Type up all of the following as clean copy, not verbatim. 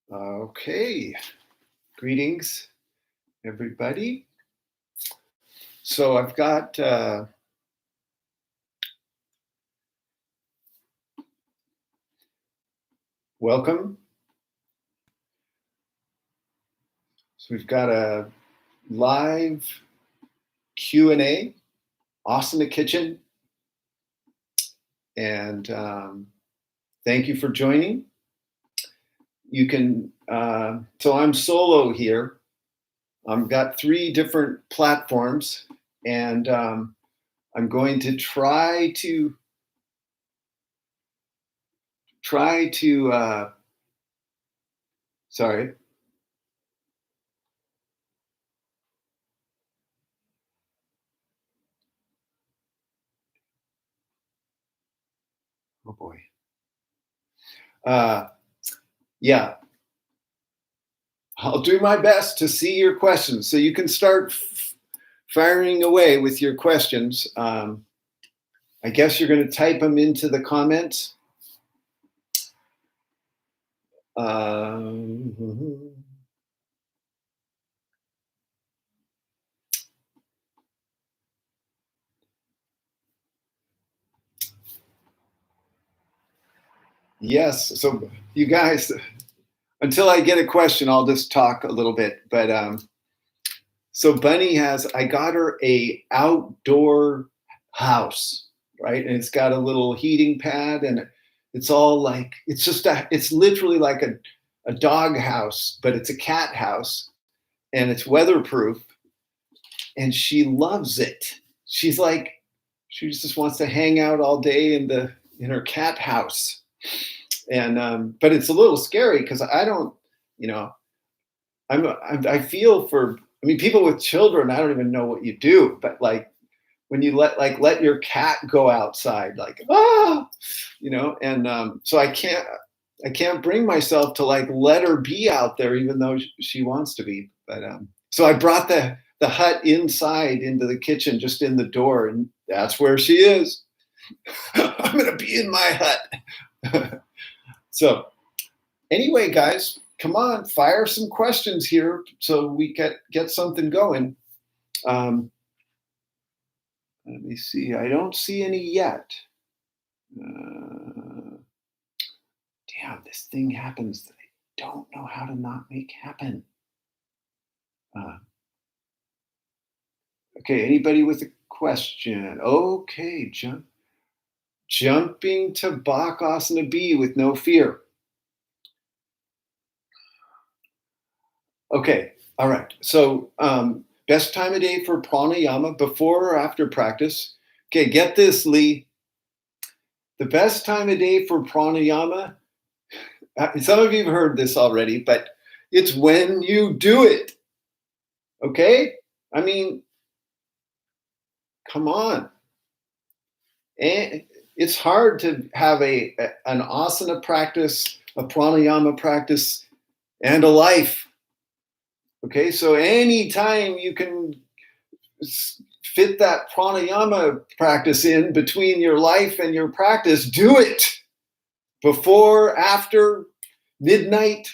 Okay, greetings, everybody. So I've got welcome. So we've got a live Q&A, Asana Kitchen, and thank you for joining. You can. So I'm solo here. I've got 3 different platforms, and I'm going to try to sorry. Oh boy. Yeah, I'll do my best to see your questions. So you can start firing away with your questions. I guess you're going to type them into the comments. Yes. So you guys, until I get a question, I'll just talk a little bit. But so Bunny I got her a outdoor house, right? And it's got a little heating pad, and it's all like, it's literally like a dog house, but it's a cat house, and it's weatherproof, and she loves it. She's like, she just wants to hang out all day in her cat house. And but it's a little scary because I don't, you know, I feel for, I mean, people with children, I don't even know what you do, but like when you let your cat go outside, like, and so I can't bring myself to like let her be out there, even though she wants to be. But so I brought the hut inside into the kitchen, just in the door, and that's where she is. I'm gonna be in my hut. So anyway, guys, come on, fire some questions here so we get something going. Let me see. I don't see any yet. Damn, this thing happens that I don't know how to not make happen. Okay, anybody with a question? Okay, jumping to Bakasana B with no fear. Okay, all right. So best time of day for pranayama, before or after practice? Okay, get this, Lee. The best time of day for pranayama, some of you have heard this already, but it's when you do it. Okay? I mean, come on. And it's hard to have an asana practice, a pranayama practice, and a life. Okay, so anytime you can fit that pranayama practice in between your life and your practice, do it. Before, after, midnight,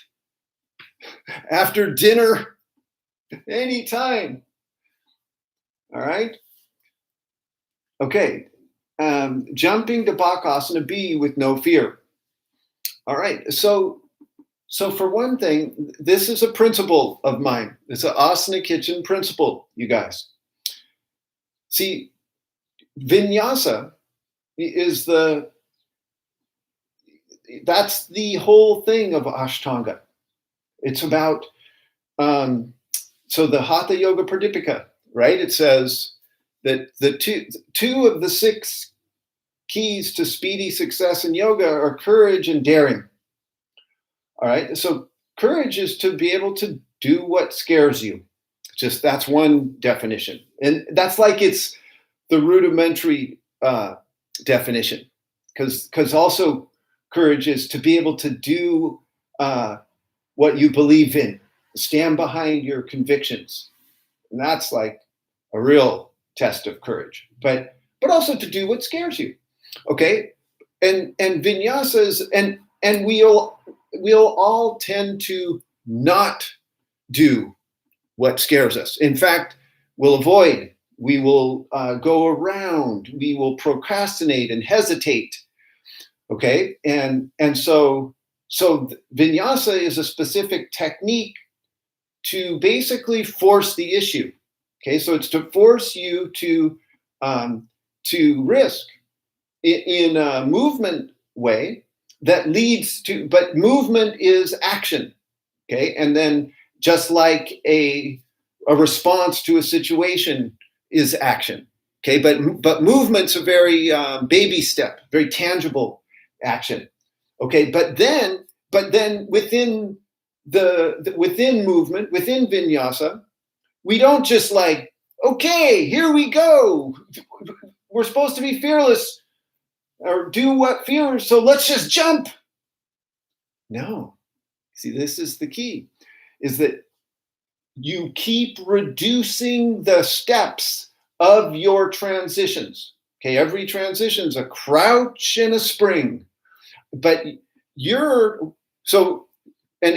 after dinner, anytime. All right? Okay, jumping to Bakasana B with no fear. All right, so for one thing, this is a principle of mine. It's an Asana Kitchen principle, you guys. See, vinyasa is that's the whole thing of Ashtanga. It's about, so the Hatha Yoga Pradipika, right? It says that the two of the 6 keys to speedy success in yoga are courage and daring. All right, so courage is to be able to do what scares you. Just that's one definition, and that's like it's the rudimentary definition, because also courage is to be able to do what you believe in, stand behind your convictions, and that's like a real test of courage. But also to do what scares you. Okay, and vinyasas, and we'll we'll all tend to not do what scares us. In fact, we'll avoid, we will go around, we will procrastinate and hesitate. Okay, and so vinyasa is a specific technique to basically force the issue. Okay, so it's to force you to risk in a movement way that leads to, but movement is action. Okay, and then just like a response to a situation is action. Okay, but movement's a very baby step, very tangible action. Okay, but then within within movement, within vinyasa, we don't just like, okay, here we go. We're supposed to be fearless or do what fear, so let's just jump. No. See, this is the key, is that you keep reducing the steps of your transitions. Okay, every transition's a crouch and a spring. But an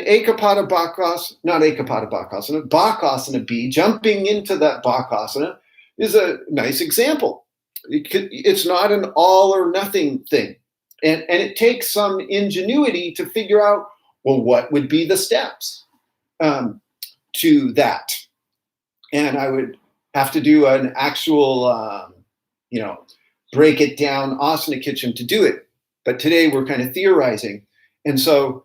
Ekapada Bakasana, not Ekapada Bakasana, Bakasana B, jumping into that Bakasana is a nice example. It's not an all or nothing thing. And it takes some ingenuity to figure out, well, what would be the steps to that? And I would have to do an actual, break it down Asana Kitchen to do it. But today we're kind of theorizing. And so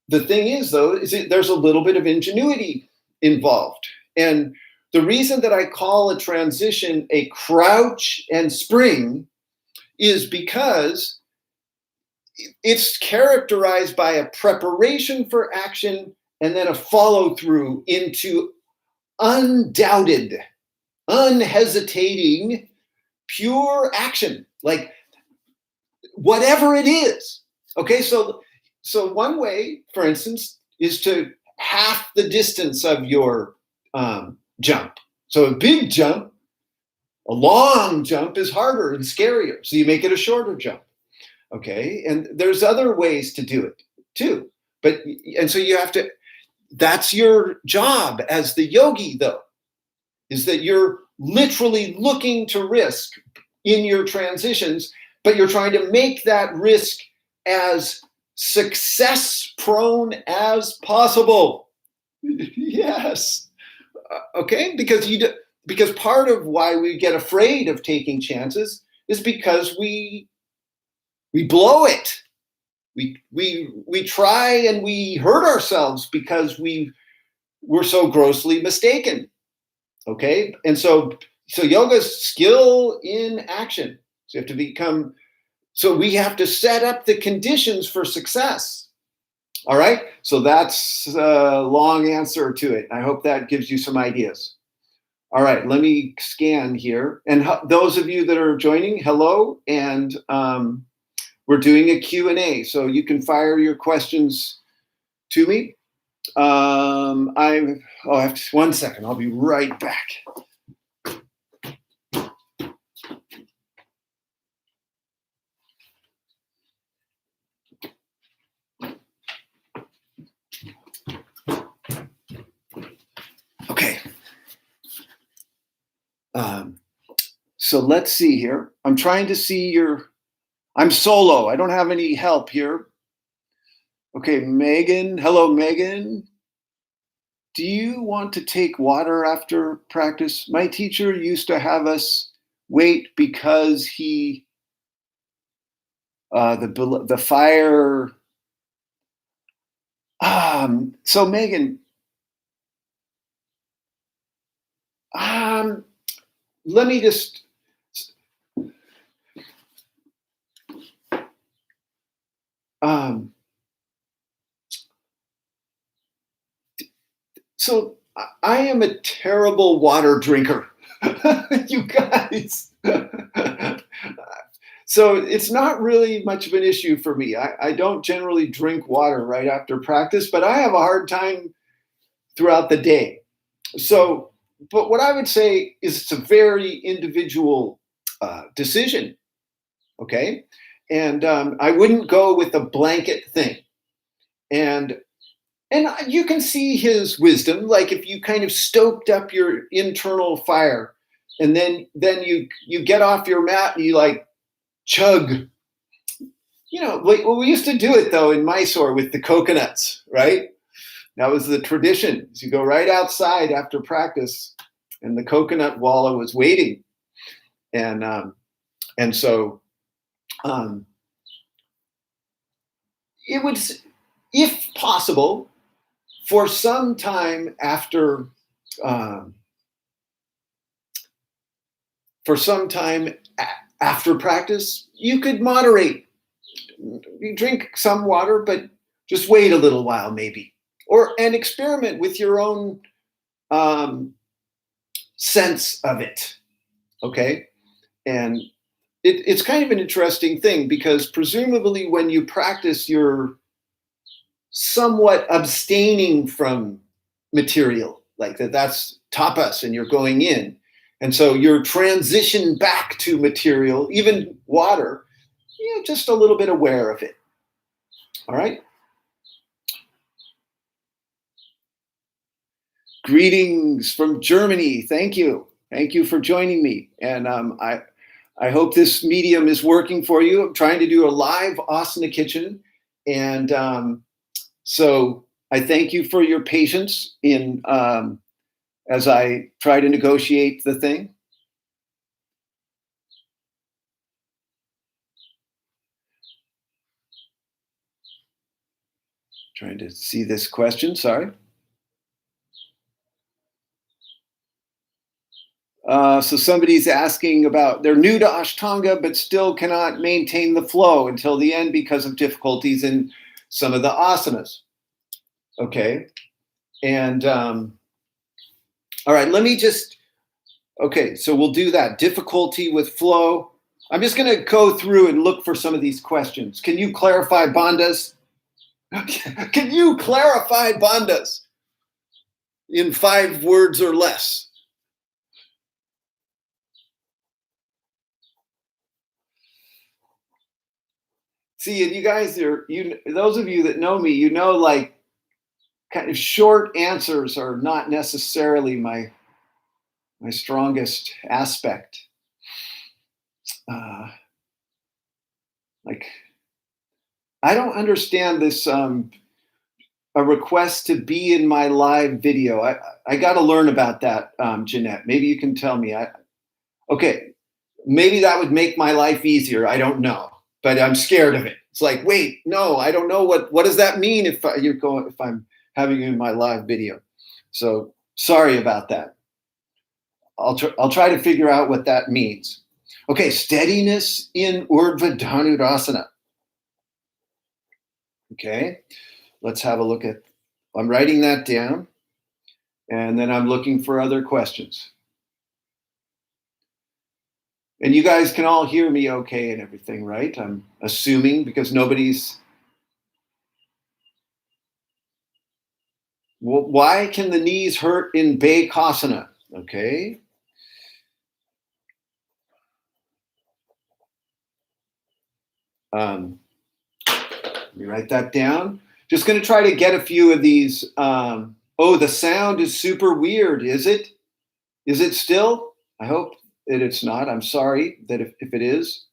the thing is, though, is there's a little bit of ingenuity involved. And the reason that I call a transition a crouch and spring is because it's characterized by a preparation for action and then a follow through into undoubted, unhesitating, pure action, like whatever it is. Okay, so one way, for instance, is to half the distance of your jump. So a big jump, a long jump is harder and scarier. So you make it a shorter jump. Okay, and there's other ways to do it too. And so you have to, that's your job as the yogi, though, is that you're literally looking to risk in your transitions, but you're trying to make that risk as success prone as possible. Yes. Okay, because part of why we get afraid of taking chances is because we blow it. We try and we hurt ourselves because we're so grossly mistaken. Okay, and so yoga's skill in action. So you have to become. So we have to set up the conditions for success. All right. So that's a long answer to it. I hope that gives you some ideas. All right. Let me scan here. And those of you that are joining, hello. And we're doing a Q&A. So you can fire your questions to me. I have to, 1 second. I'll be right back. Okay. So let's see here. I'm trying to see I'm solo. I don't have any help here. Okay, Megan. Hello, Megan. Do you want to take water after practice? My teacher used to have us wait because the fire. So Megan, let me just. So I am a terrible water drinker, you guys. So it's not really much of an issue for me. I don't generally drink water right after practice, but I have a hard time throughout the day. So, but what I would say is it's a very individual decision, okay? And I wouldn't go with a blanket thing. And you can see his wisdom, like if you kind of stoked up your internal fire, and then you get off your mat and you like chug. Well, we used to do it though in Mysore with the coconuts, right? That was the tradition. You go right outside after practice, and the coconut walla was waiting, and so it would, if possible, for some time after practice, you could moderate. You drink some water, but just wait a little while, maybe, and experiment with your own sense of it. Okay, and it's kind of an interesting thing because presumably when you practice, you're somewhat abstaining from material, like that's tapas, and you're going in. And so your transition back to material, even water, just a little bit aware of it. All right. Greetings from Germany. Thank you. Thank you for joining me. And I hope this medium is working for you. I'm trying to do a live Asana Kitchen. And so I thank you for your patience in as I try to negotiate the thing. Trying to see this question, sorry. So somebody's asking about, they're new to Ashtanga, but still cannot maintain the flow until the end because of difficulties in some of the asanas. Okay. And all right, let me just, okay, so we'll do that. Difficulty with flow. I'm just going to go through and look for some of these questions. Can you clarify Bondas? Can you clarify Bondas in 5 words or less? See, and you guys those of you that know me, like kind of short answers are not necessarily my strongest aspect. Like, I don't understand this a request to be in my live video. I got to learn about that, Jeanette. Maybe you can tell me. Okay, maybe that would make my life easier. I don't know, but I'm scared of it. It's like, wait, no, I don't know what does that mean if I'm having you in my live video. So sorry about that. I'll try to figure out what that means. Okay, steadiness in Urdhva Dhanurasana. Okay, let's have a look at, I'm writing that down, and then I'm looking for other questions. And you guys can all hear me okay and everything, right? I'm assuming, because nobody's... Why can the knees hurt in Bakasana? Okay. Let me write that down. Just going to try to get a few of these. Oh, the sound is super weird. Is it? Is it still? I hope that it's not. I'm sorry that if it is.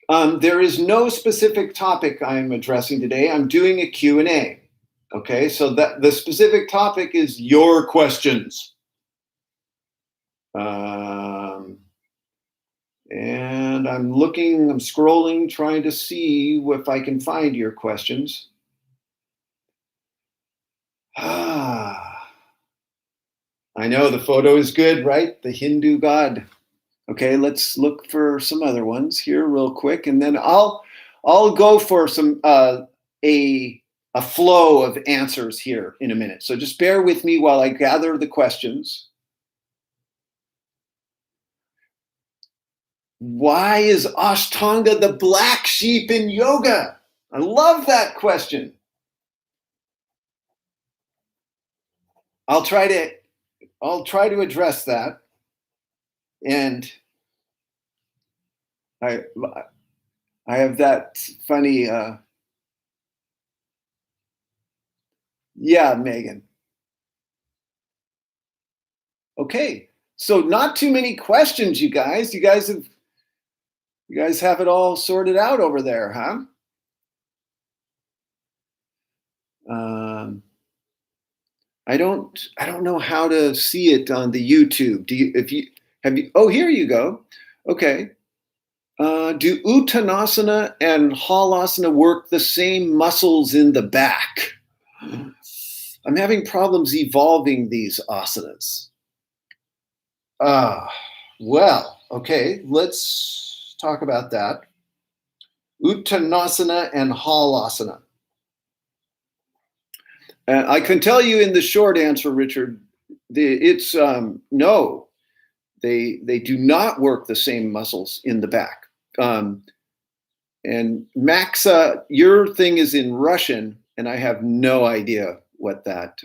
There is no specific topic I'm addressing today. I'm doing a Q&A. Okay, so that the specific topic is your questions. And I'm scrolling, trying to see if I can find your questions. I know the photo is good, right? The Hindu god. Okay, let's look for some other ones here real quick, and then I'll go for some a flow of answers here in a minute. So just bear with me while I gather the questions. Why is Ashtanga the black sheep in yoga? I love that question. I'll try to address that. And I have that funny Yeah, Megan. Okay. So not too many questions, you guys. You guys have it all sorted out over there, huh? Um, I don't know how to see it on the YouTube. Do you if you have you oh here you go. Okay. Do Uttanasana and Halasana work the same muscles in the back? I'm having problems evolving these asanas. Ah, well, okay, let's talk about that. Uttanasana and Halasana. I can tell you in the short answer, Richard, it's no, they do not work the same muscles in the back. And Maxa, your thing is in Russian, and I have no idea what that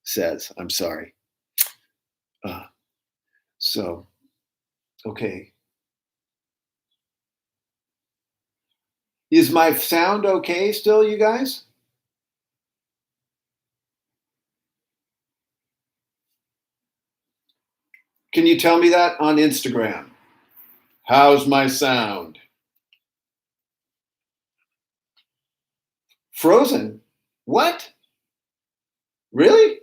says. I'm sorry. So, okay. Is my sound okay still, you guys? Can you tell me that on Instagram? How's my sound? Frozen? What? Really?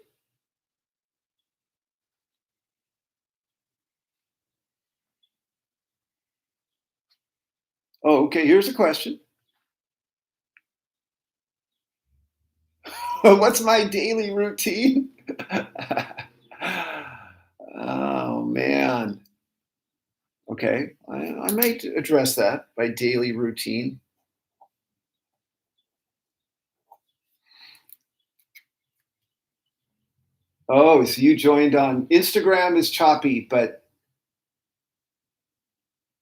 Oh, okay. Here's a question. What's my daily routine? Oh, man. Okay. I might address that by daily routine. Oh, so you joined on Instagram is choppy, but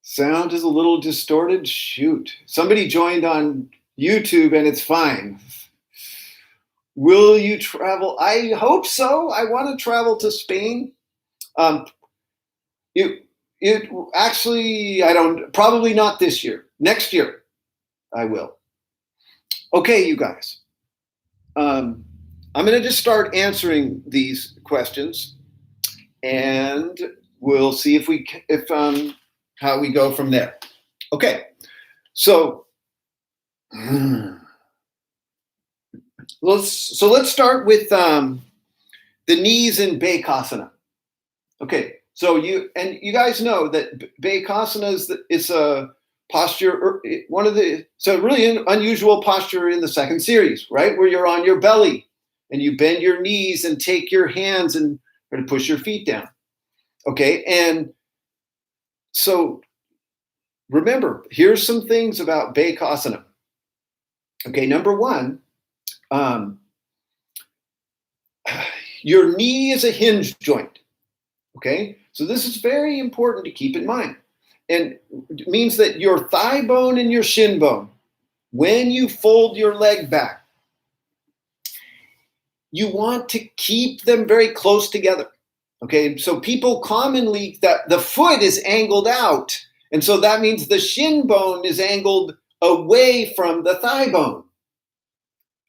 sound is a little distorted. Shoot. Somebody joined on YouTube and it's fine. Will you travel? I hope so. I want to travel to Spain. Um, it actually, I don't, probably not this year. Next year, I will. Okay, you guys. I'm going to just start answering these questions, and we'll see if how we go from there. Okay, so let's start with the knees in Bakasana. Okay, so you guys know that Bakasana is a posture, it's a really unusual posture in the second series, right? Where you're on your belly and you bend your knees and take your hands and push your feet down. Okay, and so remember, here's some things about Bakasana. Okay, number one, your knee is a hinge joint. Okay, so this is very important to keep in mind. And it means that your thigh bone and your shin bone, when you fold your leg back, you want to keep them very close together. Okay, so people commonly, that the foot is angled out. And so that means the shin bone is angled away from the thigh bone.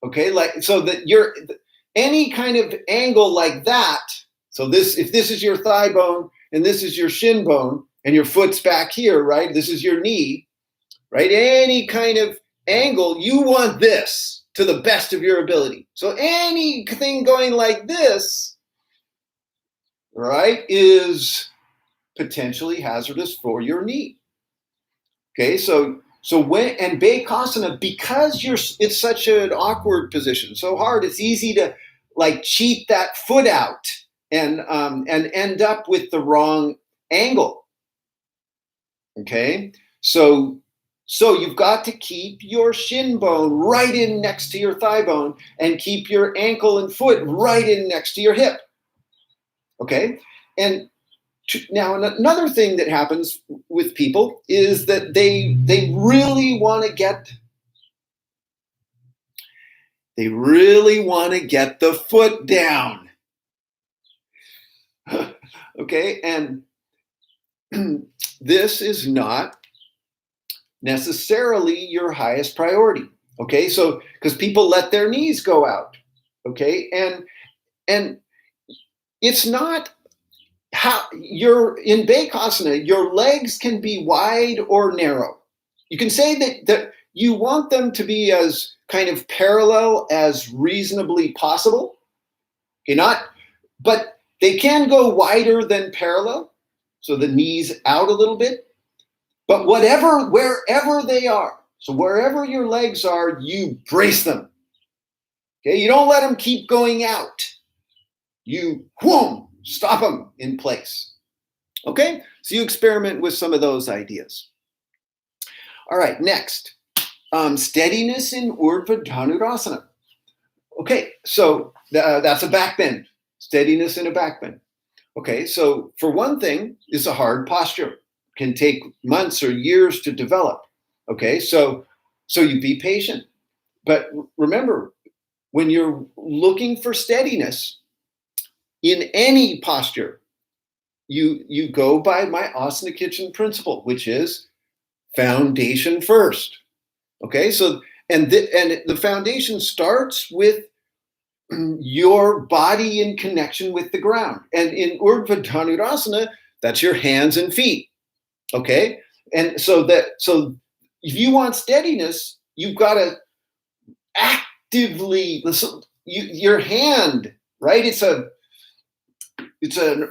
Okay, like so that you're any kind of angle like that. So if this is your thigh bone and this is your shin bone and your foot's back here, right? This is your knee, right? Any kind of angle, you want this to the best of your ability. So anything going like this, right, is potentially hazardous for your knee. Okay, so when and Bakasana, because it's such an awkward position, so hard, it's easy to like cheat that foot out and end up with the wrong angle. Okay, so you've got to keep your shin bone right in next to your thigh bone and keep your ankle and foot right in next to your hip. Okay, and now another thing that happens with people is that they really want to get the foot down. Okay, and this is not necessarily your highest priority. Okay, so because people let their knees go out. Okay, and it's not how you're in Bakasana, your legs can be wide or narrow. You can say that you want them to be as kind of parallel as reasonably possible. Okay, but they can go wider than parallel, so the knees out a little bit. But wherever they are, so wherever your legs are, you brace them. Okay, you don't let them keep going out. You whoom, stop them in place. Okay, so you experiment with some of those ideas. All right, next, steadiness in Urdhva Dhanurasana. Okay, so that's a back bend, steadiness in a back bend. Okay, so for one thing, it's a hard posture. Can take months or years to develop. Okay, so you be patient. But remember, when you're looking for steadiness in any posture, you go by my Asana Kitchen principle, which is foundation first. Okay, so and the foundation starts with your body in connection with the ground. And in Urdhva Dhanurasana, that's your hands and feet. Okay, and so if you want steadiness, you've got to actively listen. Your hand, right? It's an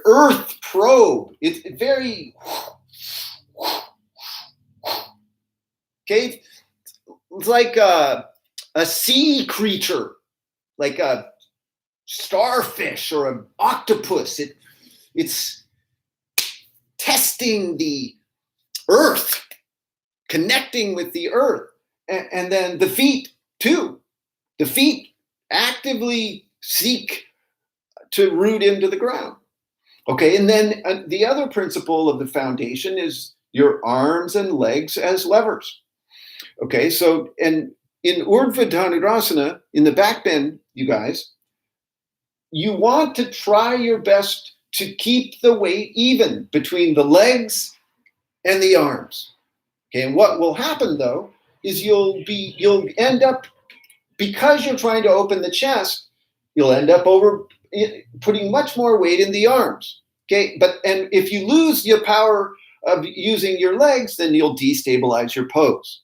earth probe. It's very okay. It's like a sea creature, like a starfish or an octopus. It's testing the earth, connecting with the earth. And then the feet too. The feet actively seek to root into the ground. Okay, and then the other principle of the foundation is your arms and legs as levers. Okay, so and in Urdhva Dhanurasana, in the back bend, you guys, you want to try your best to keep the weight even between the legs and the arms. Okay, and what will happen though is you'll end up, because you're trying to open the chest, you'll end up putting much more weight in the arms. Okay, and if you lose your power of using your legs, then you'll destabilize your pose.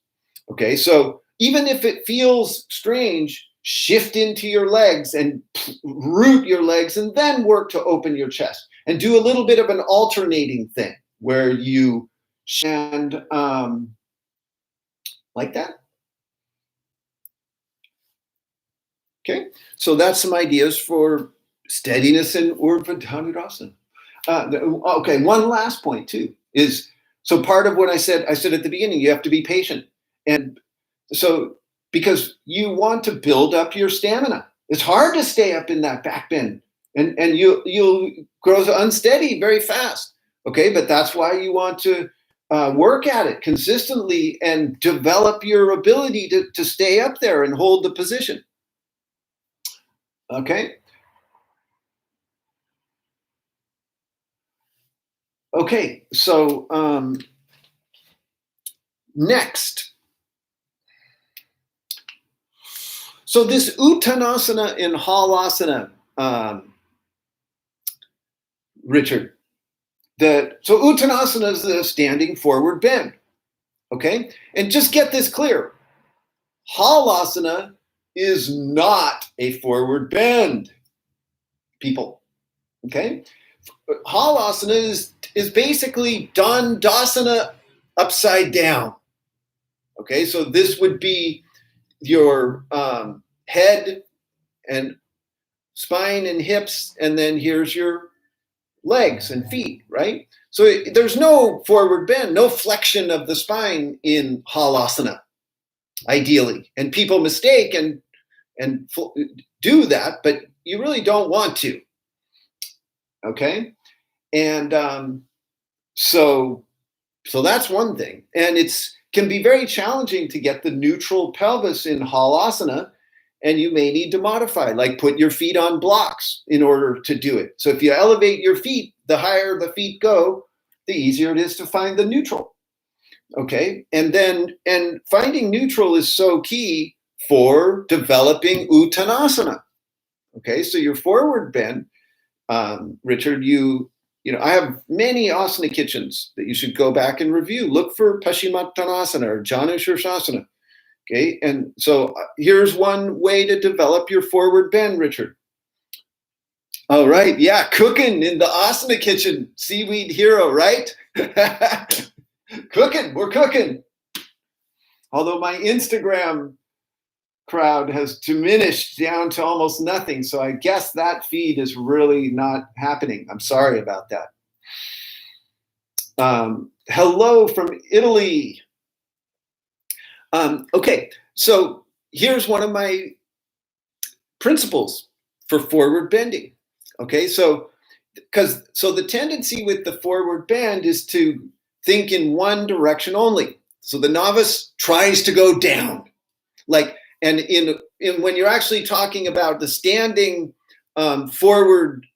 Okay, so even if it feels strange, shift into your legs and root your legs and then work to open your chest. And do a little bit of an alternating thing where you stand like that. Okay, so that's some ideas for steadiness in Urdhva Dhanurasana. Okay, one last point too is, so part of what I said at the beginning, you have to be patient. And so, because you want to build up your stamina. It's hard to stay up in that back bend, and you'll grow unsteady very fast. Okay, but that's why you want to work at it consistently and develop your ability to stay up there and hold the position. Okay. Okay, so next. So this Uttanasana in Halasana, Richard. So Uttanasana is the standing forward bend. Okay, and just get this clear. Halasana is not a forward bend, people. Okay, Halasana is basically Dandasana upside down. Okay, so this would be your head and spine and hips, and then here's your legs and feet, right? So there's no forward bend, no flexion of the spine in Halasana, ideally. And people mistake and do that, but you really don't want to. Okay, and so that's one thing, and can be very challenging to get the neutral pelvis in Halasana, and you may need to modify, like put your feet on blocks in order to do it. So if you elevate your feet, the higher the feet go, the easier it is to find the neutral. Okay, and finding neutral is so key for developing Uttanasana. Okay, so your forward bend, Richard, I have many asana kitchens that you should go back and review. Look for Paschimottanasana or Janu Shirshasana. Okay, and so here's one way to develop your forward bend, Richard. All right, yeah, cooking in the asana kitchen, seaweed hero, right? Cooking, we're cooking. Although my Instagram crowd has diminished down to almost nothing, so I guess that feed is really not happening. I'm sorry about that. Hello from Italy. Okay, so here's one of my principles for forward bending. Okay, so the tendency with the forward bend is to think in one direction only. So the novice tries to go down, and when you're actually talking about the standing forward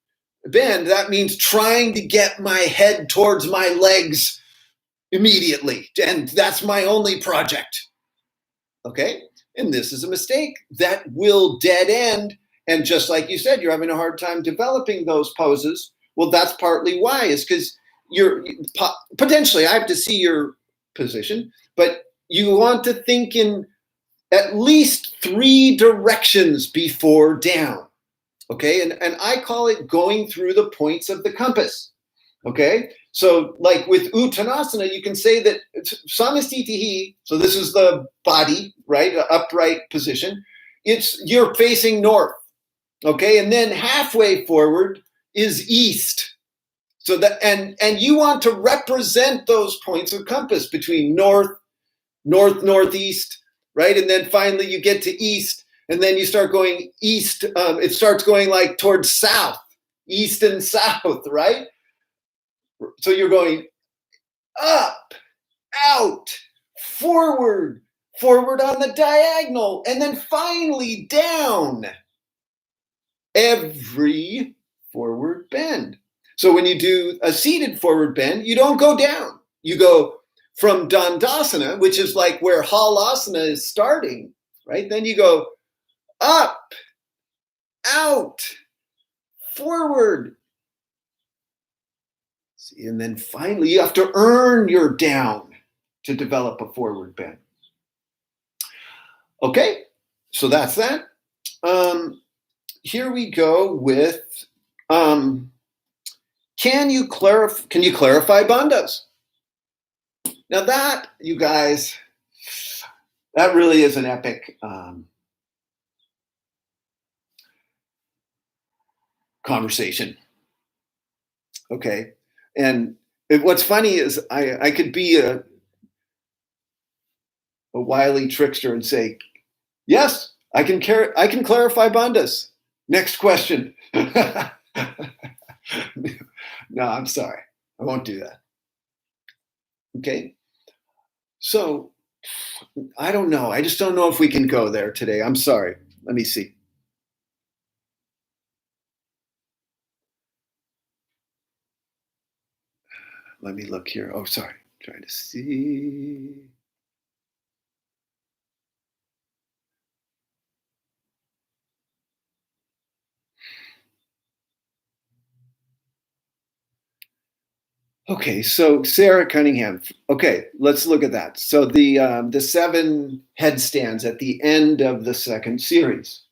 bend, that means trying to get my head towards my legs immediately, and that's my only project. Okay, and this is a mistake that will dead end. And just like you said, you're having a hard time developing those poses. Well, that's partly why, is because you're potentially, I have to see your position, but you want to think in at least 3 directions before down. Okay, and I call it going through the points of the compass. Okay, so like with Uttanasana, you can say that samastitihi, so this is the body, right, upright position. You're facing north. Okay, and then halfway forward is east. So that and you want to represent those points of compass between north, northeast, right? And then finally you get to east, and then you start going east. It starts going like towards south, east and south, right? So you're going up, out, forward on the diagonal, and then finally down. Every forward bend. So when you do a seated forward bend, you don't go down. You go from Dandasana, which is like where Halasana is starting, right? Then you go up, out, forward. See, and then finally you have to earn your down to develop a forward bend. Okay, so that's that. Here we go with, can you clarify Bondas? Now that, you guys, that really is an epic conversation. Okay, and what's funny is I could be a wily trickster and say, yes, I can clarify Bondas. Next question. No, I'm sorry. I won't do that. Okay. So I don't know. I just don't know if we can go there today. I'm sorry. Let me see. Let me look here. Oh, sorry. Trying to see. Okay, so Sarah Cunningham. Okay, let's look at that. So the 7 headstands at the end of the second series.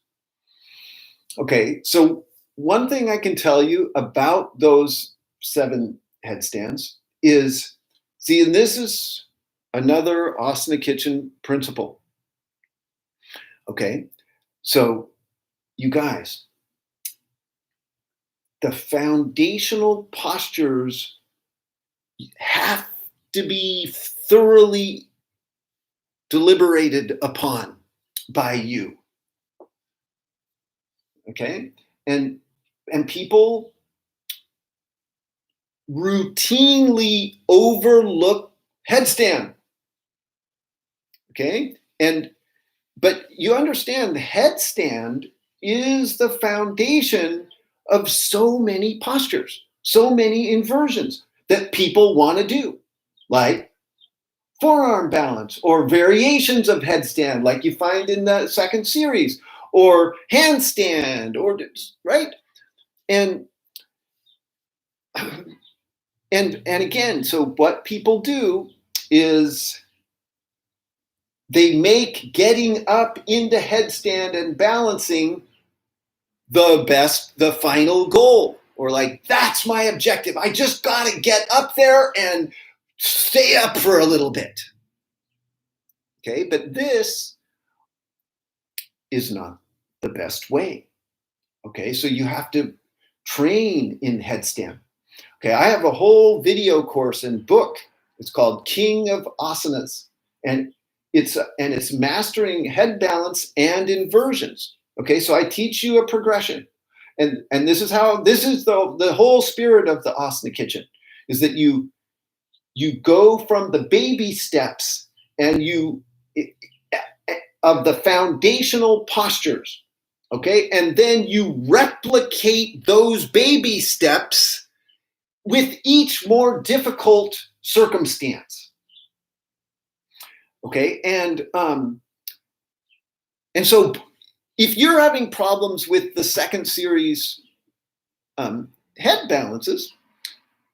Okay, so one thing I can tell you about those 7 headstands is, see, and this is another Asana Kitchen principle. Okay, so you guys, the foundational postures have to be thoroughly deliberated upon by you. Okay, and people routinely overlook headstand. Okay, but you understand the headstand is the foundation of so many postures, so many inversions that people want to do, like forearm balance or variations of headstand like you find in the second series, or handstand, or right? And again, so what people do is they make getting up into headstand and balancing the final goal, or like, that's my objective. I just got to get up there and stay up for a little bit. Okay, but this is not the best way. Okay, so you have to train in headstand. Okay, I have a whole video course and book. It's called King of Asanas, and it's mastering head balance and inversions. Okay, so I teach you a progression, and this is the whole spirit of the Asana Kitchen, is that you go from the baby steps and of the foundational postures, okay, and then you replicate those baby steps with each more difficult circumstance. Okay, and so if you're having problems with the second series head balances,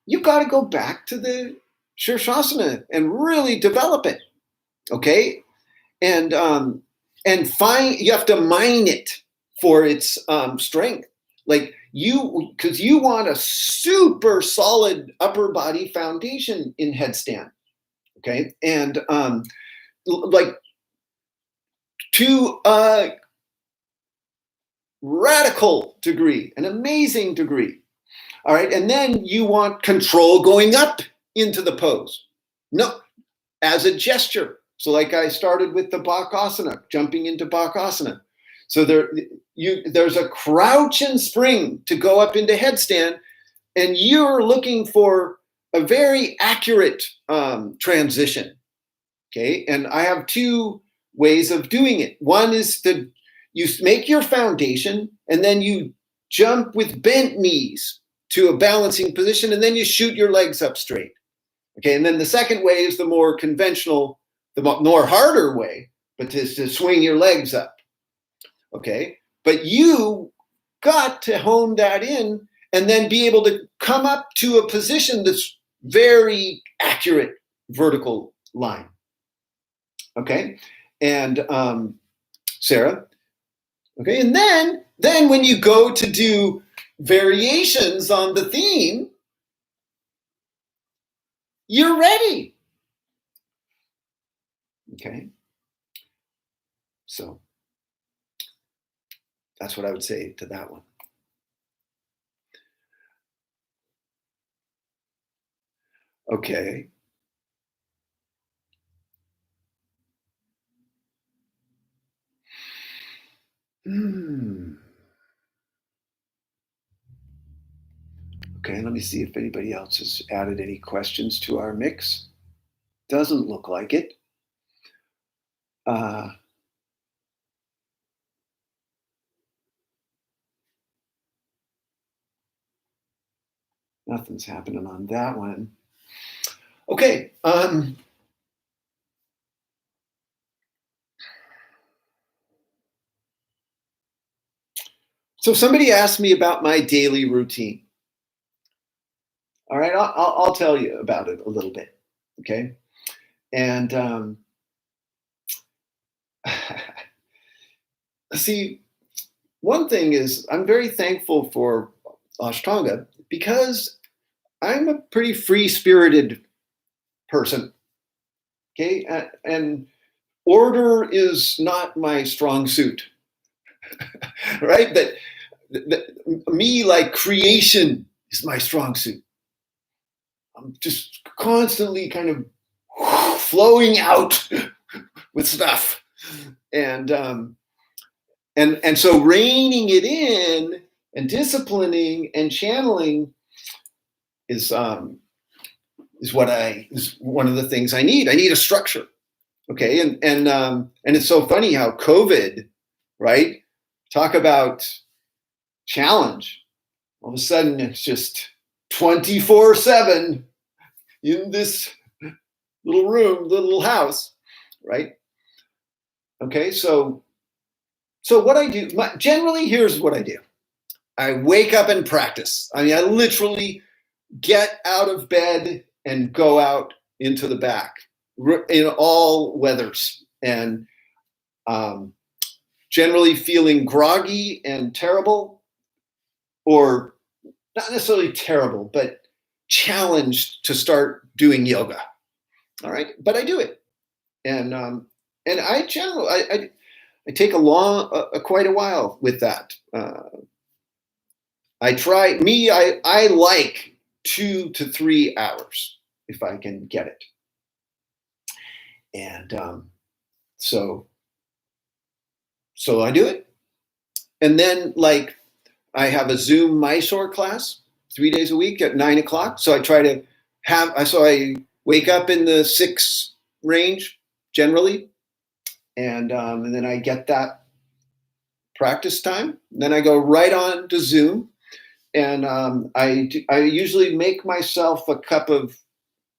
you got to go back to the Shirshasana and really develop it. Okay, and you have to mine it for its strength. Like because you want a super solid upper body foundation in headstand. Okay, and like to a radical degree, an amazing degree. All right, and then you want control going up into the pose. No, as a gesture. So like I started with the Bakasana, jumping into Bakasana. So there's a crouch and spring to go up into headstand, and you're looking for a very accurate transition. Okay, and I have two ways of doing it. One is you make your foundation, and then you jump with bent knees to a balancing position, and then you shoot your legs up straight. Okay, and then the second way is the more conventional, the more harder way, but to swing your legs up. Okay, but you got to hone that in and then be able to come up to a position that's very accurate vertical line. Okay, and Sarah. Okay, and then when you go to do variations on the theme, you're ready. Okay, so that's what I would say to that one. Okay. Okay, let me see if anybody else has added any questions to our mix. Doesn't look like it. Nothing's happening on that one. Okay. So somebody asked me about my daily routine. All right, I'll tell you about it a little bit. Okay, and see, one thing is I'm very thankful for Ashtanga because I'm a pretty free-spirited person. Okay, and order is not my strong suit. Right? But me, like, creation is my strong suit. I'm just constantly kind of flowing out with stuff, and so reining it in and disciplining and channeling is one of the things I need. I need a structure. Okay, and it's so funny how COVID, right? Talk about challenge. All of a sudden, it's just 24/7 in this little room, little house, right? Okay, so So what I do, generally, here's what I do. I wake up and practice. I mean, I literally get out of bed and go out into the back in all weathers, and generally feeling groggy and terrible, or not necessarily terrible, but challenged to start doing yoga. All right, but I do it, and I generally I take quite a while with that. I like 2 to 3 hours if I can get it, and so I do it, and then like I have a Zoom Mysore class 3 days a week at 9 o'clock. So I try to I wake up in the 6 range generally, and then I get that practice time. Then I go right on to Zoom, and I usually make myself a cup of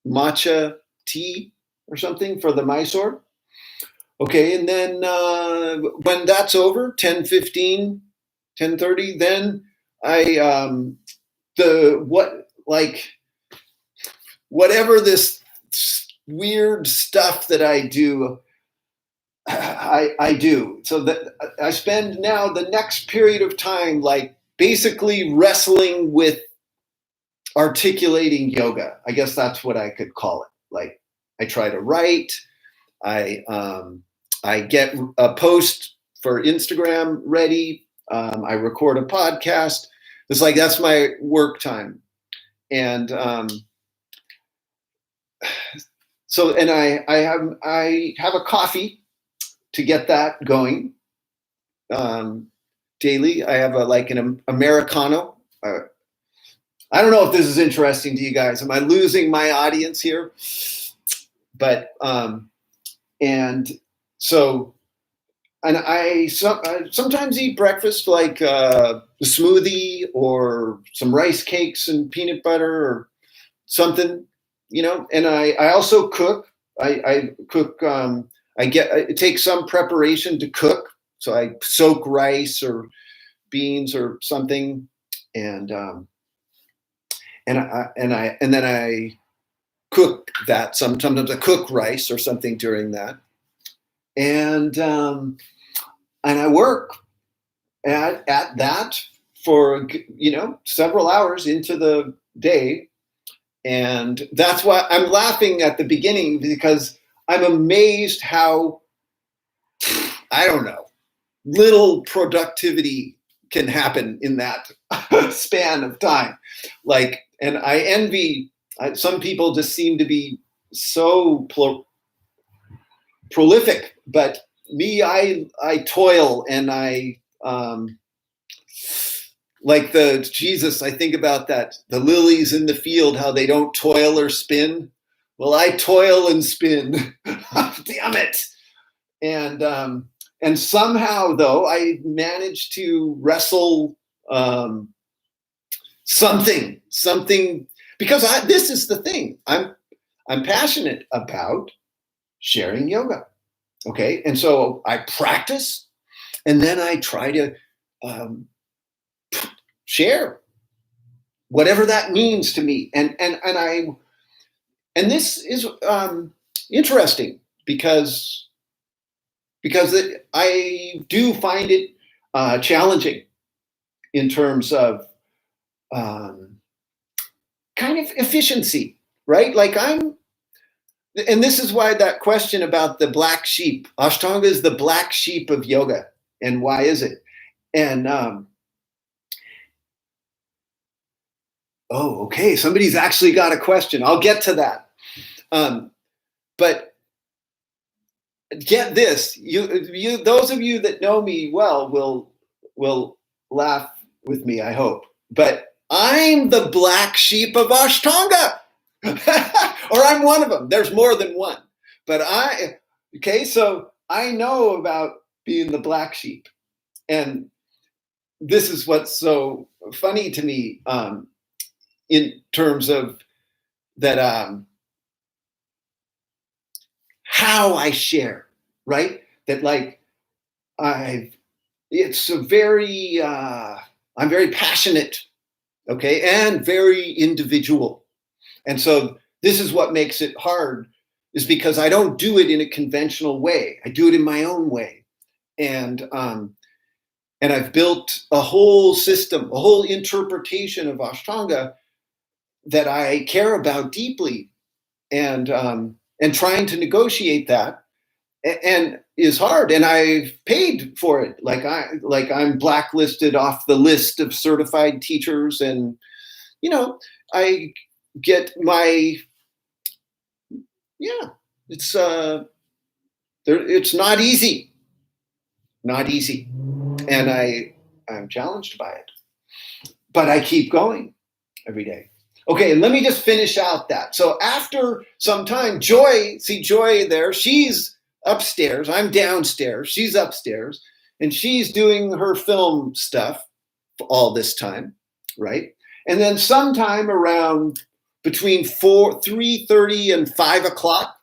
matcha tea or something for the Mysore. Okay, and then when that's over, 10:15, 10:30, then I whatever this weird stuff that I do, I do. So that I spend now the next period of time like basically wrestling with articulating yoga. I guess that's what I could call it. Like I try to write. I get a post for Instagram ready. I record a podcast. It's like that's my work time, and so and I have a coffee to get that going daily. I have an Americano. I don't know if this is interesting to you guys. Am I losing my audience here? But and so. And I sometimes eat breakfast like a smoothie or some rice cakes and peanut butter or something, And I also cook. I cook. It takes some preparation to cook, so I soak rice or beans or something, and then I cook that. Sometimes I cook rice or something during that, and I work at that for several hours into the day, and that's why I'm laughing at the beginning, because I'm amazed how, I don't know, little productivity can happen in that span of time. And I envy some people just seem to be so prolific, but me, I toil, and I like the Jesus. I think about that, the lilies in the field, how they don't toil or spin. Well, I toil and spin. Damn it! And somehow, though, I managed to wrestle something, because this is the thing. I'm passionate about sharing yoga. Okay, and so I practice, and then I try to share whatever that means to me, and this is interesting because I do find it challenging in terms of kind of efficiency, right? And this is why that question about the black sheep, Ashtanga is the black sheep of yoga. And why is it? And, okay. Somebody's actually got a question. I'll get to that. But get this, those of you that know me well will laugh with me, I hope. But I'm the black sheep of Ashtanga. Or I'm one of them. There's more than one. But so I know about being the black sheep. And this is what's so funny to me in terms of that how I share, right? That like it's a very, I'm very passionate, okay, and very individual. And so this is what makes it hard, is because I don't do it in a conventional way. I do it in my own way. And I've built a whole system, a whole interpretation of Ashtanga that I care about deeply, and trying to negotiate that and is hard, and I've paid for it. Like I'm blacklisted off the list of certified teachers, and I get my it's it's not easy, and I'm challenged by it, but I keep going every day. Okay, and let me just finish out that. So after some time, Joy there, she's upstairs, I'm downstairs, she's upstairs, and she's doing her film stuff all this time, right? And then sometime around between 3:30 and 5 o'clock,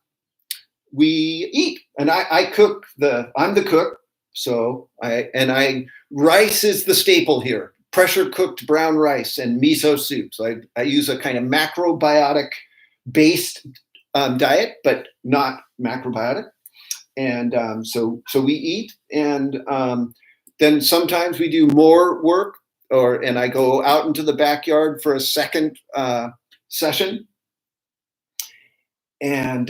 we eat. And I cook I'm the cook, so rice is the staple here. Pressure cooked brown rice and miso soup. So I use a kind of macrobiotic based diet, but not macrobiotic. And so we eat, and then sometimes we do more work, and I go out into the backyard for a second session, and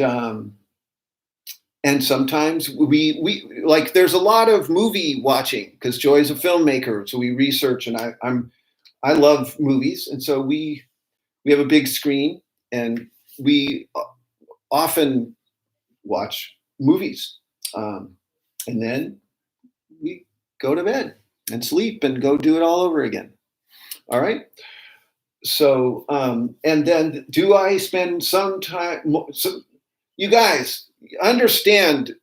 sometimes we like, there's a lot of movie watching because Joy's a filmmaker, so we research, and I love movies, and so we have a big screen, and we often watch movies, and then we go to bed and sleep and go do it all over again. All right. So, and then do I spend some time? So you guys understand,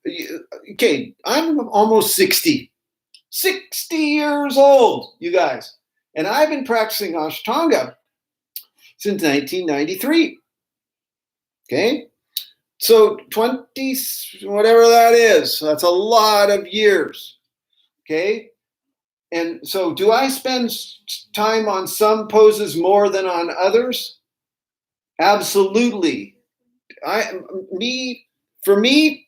okay, I'm almost 60 years old, you guys. And I've been practicing Ashtanga since 1993. Okay. So 20, whatever that is, that's a lot of years. Okay. And so do I spend time on some poses more than on others? Absolutely. For me,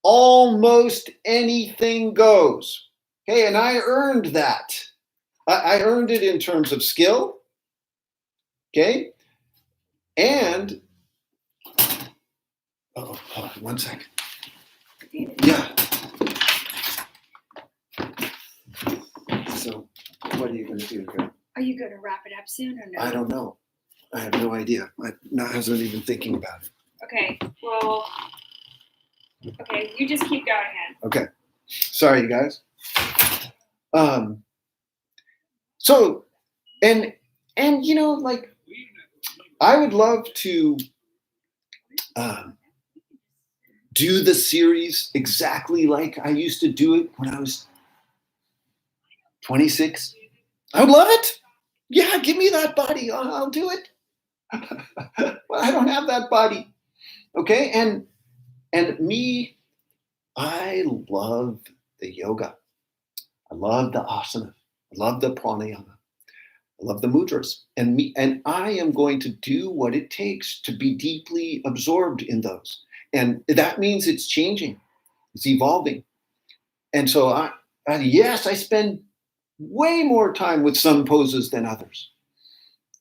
almost anything goes. Okay, and I earned that. I earned it in terms of skill. Okay, and hold on 1 second. Yeah. So, what are you going to do here? Are you going to wrap it up soon or no? I don't know. I have no idea. I wasn't even thinking about it. Okay, well, okay, you just keep going ahead. Okay. Sorry, you guys. So, and like, I would love to do the series exactly like I used to do it when I was 26. I would love it. Yeah, give me that body. I'll do it. Well, I don't have that body. Okay, and me, I love the yoga. I love the asana. I love the pranayama. I love the mudras. And I am going to do what it takes to be deeply absorbed in those. And that means it's changing. It's evolving. And so yes, I spend way more time with some poses than others.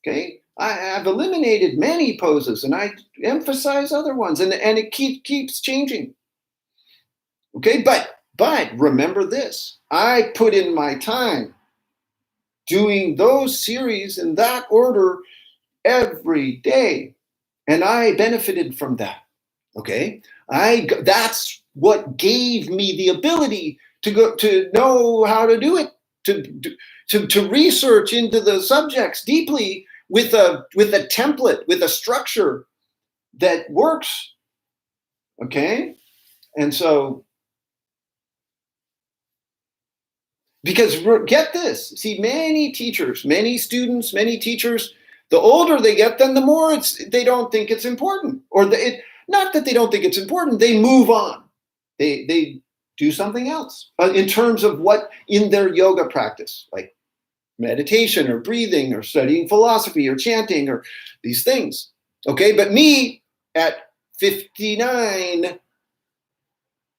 Okay? I've eliminated many poses, and I emphasize other ones, and it keeps changing. Okay, but remember this: I put in my time doing those series in that order every day, and I benefited from that. Okay, that's what gave me the ability to know how to do it, to research into the subjects deeply with a template, with a structure that works. Okay, and so, because get this, see, many teachers, many students, many teachers, the older they get, then the more they don't think it's important, or not that they don't think it's important, they move on. They do something else in terms of what in their yoga practice, like meditation or breathing or studying philosophy or chanting or these things. Okay, but me at 59,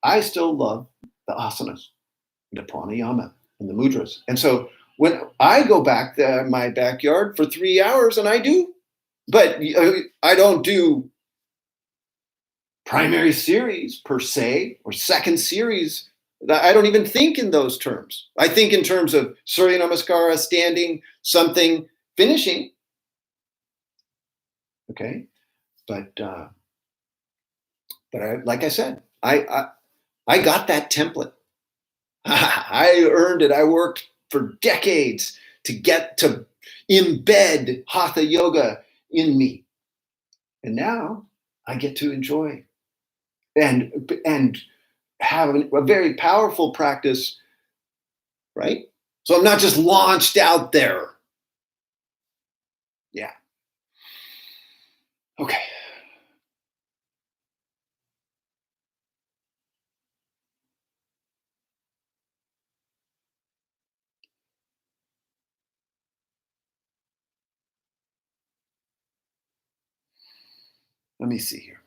I still love the asanas, the pranayama, and the mudras. And so when I go back to my backyard for 3 hours, and I do, but I don't do primary series per se or second series. I don't even think in those terms. I think in terms of Surya Namaskara, standing, something, finishing. Okay, but like I said, I got that template. I earned it. I worked for decades to get to embed Hatha Yoga in me, and now I get to enjoy and have a very powerful practice, right? So I'm not just launched out there. Yeah. Okay. Let me see here.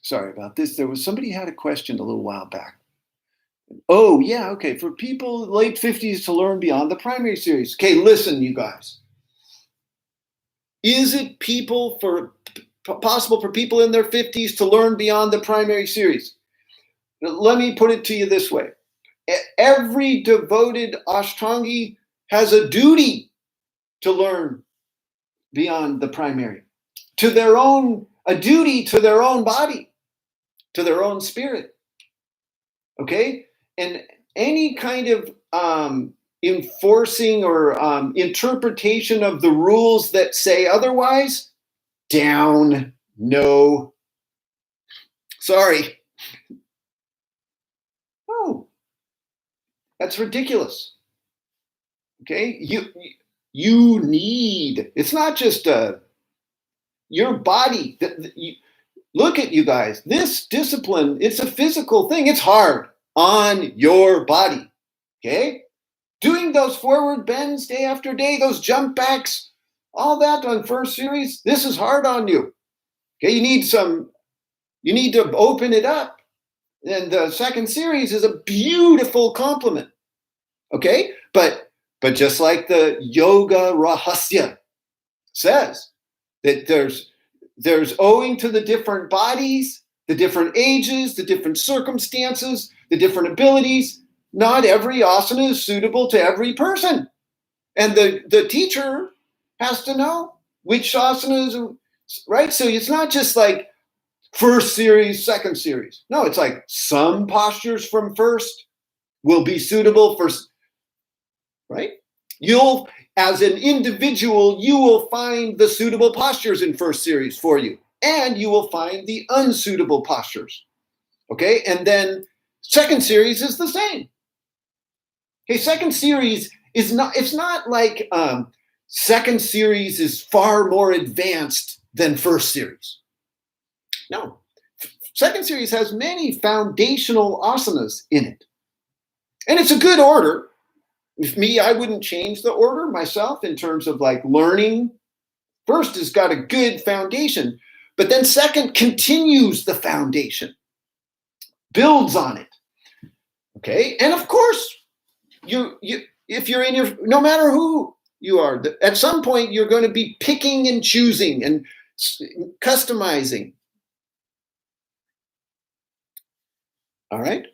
Sorry about this. There was somebody had a question a little while back. Oh, yeah, okay. For people late 50s to learn beyond the primary series. Okay, listen, you guys. Is it possible for people in their 50s to learn beyond the primary series? Let me put it to you this way. Every devoted Ashtangi has a duty to learn beyond the primary, a duty to their own body, to their own spirit. Okay? And any kind of enforcing or interpretation of the rules that say otherwise, down, no. Sorry. Oh, that's ridiculous. Okay? You need, it's not just your body. Look at you guys. This discipline, it's a physical thing. It's hard on your body. Okay? Doing those forward bends day after day, those jump backs, all that on first series, this is hard on you. Okay, you need to open it up. And the second series is a beautiful complement. Okay? But just like the Yoga Rahasya says, that there's owing to the different bodies, the different ages, the different circumstances, the different abilities, not every asana is suitable to every person. And the teacher has to know which asana is right. So it's not just like first series, second series. No, it's like some postures from first will be suitable for, right? You'll, as an individual, you will find the suitable postures in first series for you, and you will find the unsuitable postures. Okay, and then second series is the same. Okay, second series is not, it's not like second series is far more advanced than first series. No, second series has many foundational asanas in it. And it's a good order. With me, I wouldn't change the order myself in terms of like learning. First has got a good foundation, but then second continues the foundation, builds on it. Okay, and of course, if you're in your, no matter who you are, at some point you're going to be picking and choosing and customizing. All right.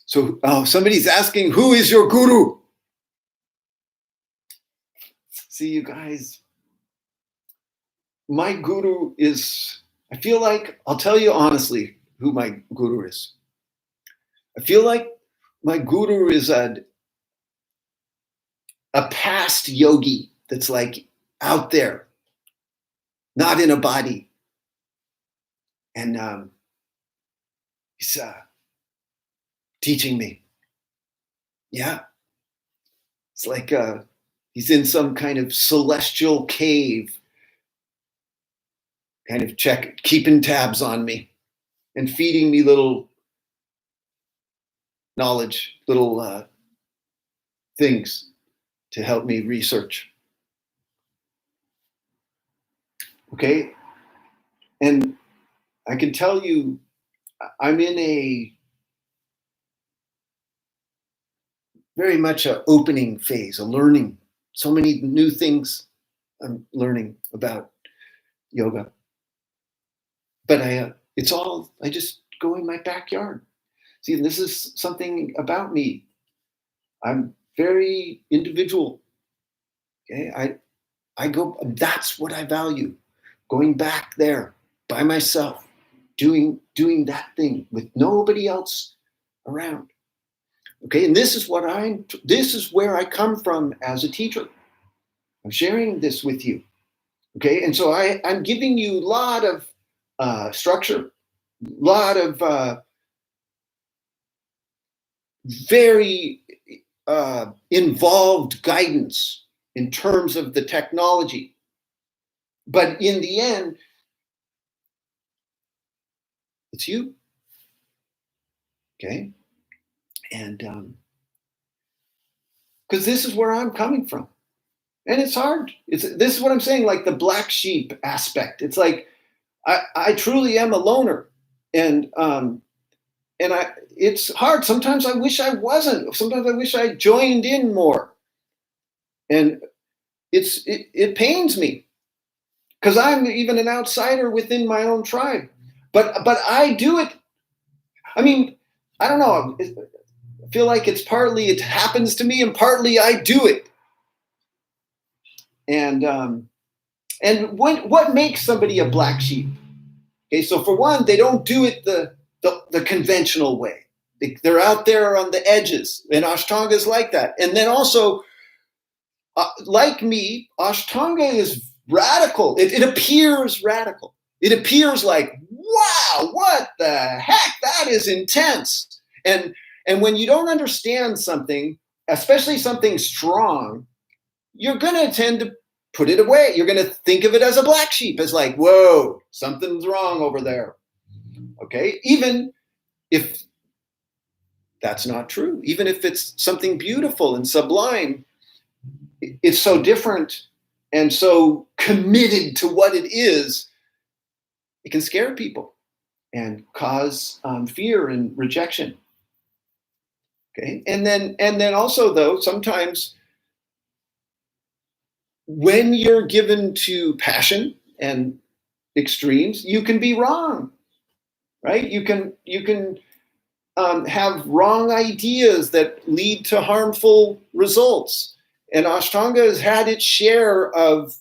So somebody's asking, who is your guru? See, you guys, my guru is, I feel like, I'll tell you honestly who my guru is. I feel like my guru is a past yogi that's like out there, not in a body. And he's teaching me. Yeah. It's like he's in some kind of celestial cave. kind of keeping tabs on me and feeding me little knowledge, little things to help me research. Okay? And I can tell you, I'm in a very much an opening phase, a learning. So many new things I'm learning about yoga. But I just go in my backyard. See, this is something about me. I'm very individual. Okay, I go. That's what I value. Going back there by myself, doing that thing with nobody else around. Okay, and this is where I come from as a teacher. I'm sharing this with you. Okay, and so I'm giving you a lot of structure, a lot of very involved guidance in terms of the technology. But in the end, it's you. Okay, and because this is where I'm coming from. And it's hard. This is what I'm saying, like the black sheep aspect. It's like I truly am a loner, and it's hard. Sometimes I wish I wasn't. Sometimes I wish I joined in more, and it pains me because I'm even an outsider within my own tribe. But I do it. I mean, I don't know. I feel like it's partly it happens to me, and partly I do it. And what makes somebody a black sheep? Okay, so for one, they don't do it the conventional way. They're out there on the edges, and Ashtanga is like that. And then also, like me, Ashtanga is radical. It appears radical. It appears like, wow, what the heck? That is intense. And when you don't understand something, especially something strong, you're going to tend to put it away. You're going to think of it as a black sheep, as like, whoa, something's wrong over there. Okay, even if that's not true, even if it's something beautiful and sublime, it's so different and so committed to what it is, it can scare people and cause fear and rejection. Okay, and then also though, sometimes when you're given to passion and extremes, you can be wrong, right? You can have wrong ideas that lead to harmful results. And Ashtanga has had its share of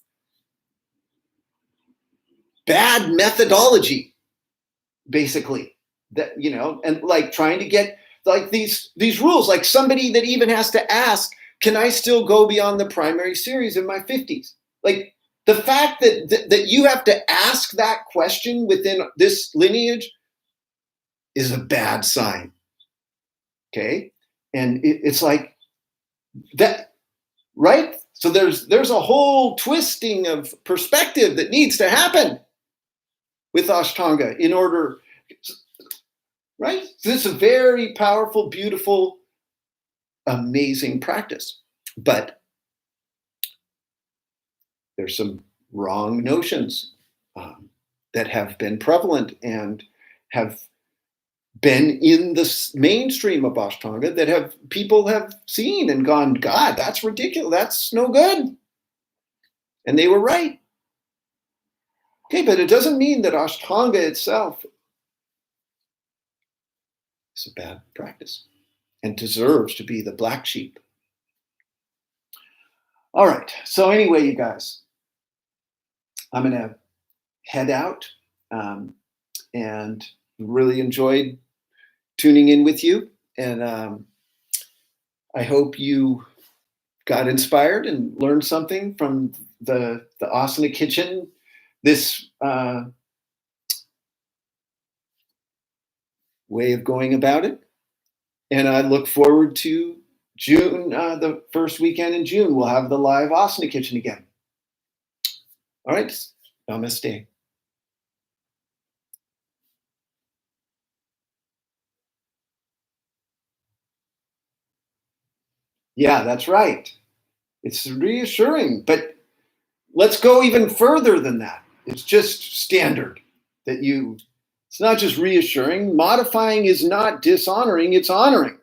bad methodology, basically. That, and like trying to get like these rules, like somebody that even has to ask, can I still go beyond the primary series in my 50s? Like the fact that you have to ask that question within this lineage is a bad sign. Okay, and it's like that, right? So there's a whole twisting of perspective that needs to happen with Ashtanga in order, right? So this is a very powerful, beautiful, amazing practice, but there's some wrong notions that have been prevalent and have been in the mainstream of Ashtanga that people have seen and gone, God, that's ridiculous. That's no good. And they were right. Okay, but it doesn't mean that Ashtanga itself is a bad practice and deserves to be the black sheep. All right. So anyway, you guys, I'm going to head out and really enjoyed tuning in with you. And I hope you got inspired and learned something from the Asana Kitchen, this way of going about it. And I look forward to June, the first weekend in June. We'll have the live Asana Kitchen again. All right. Namaste. Yeah, that's right. It's reassuring, but let's go even further than that. It's just standard that you, it's not just reassuring. Modifying is not dishonoring, it's honoring.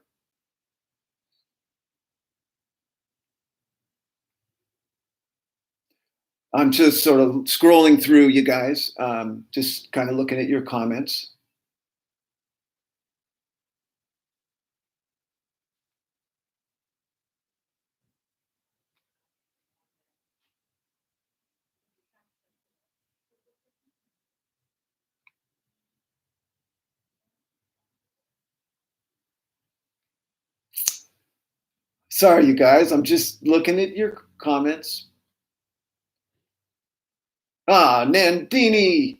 I'm just sort of scrolling through you guys, just kind of looking at your comments. Sorry, you guys, I'm just looking at your comments. Ah, Nandini.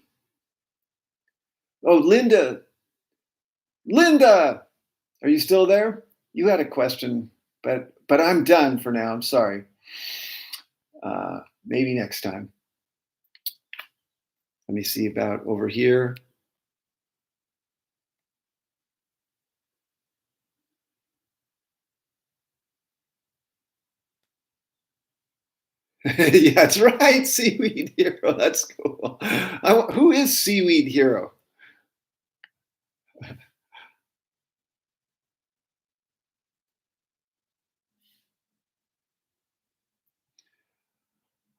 Oh, Linda. Linda, are you still there? You had a question, but I'm done for now. I'm sorry. Maybe next time. Let me see about over here. Yeah, that's right, Seaweed Hero. That's cool. Who is Seaweed Hero?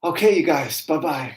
Okay, you guys. Bye bye.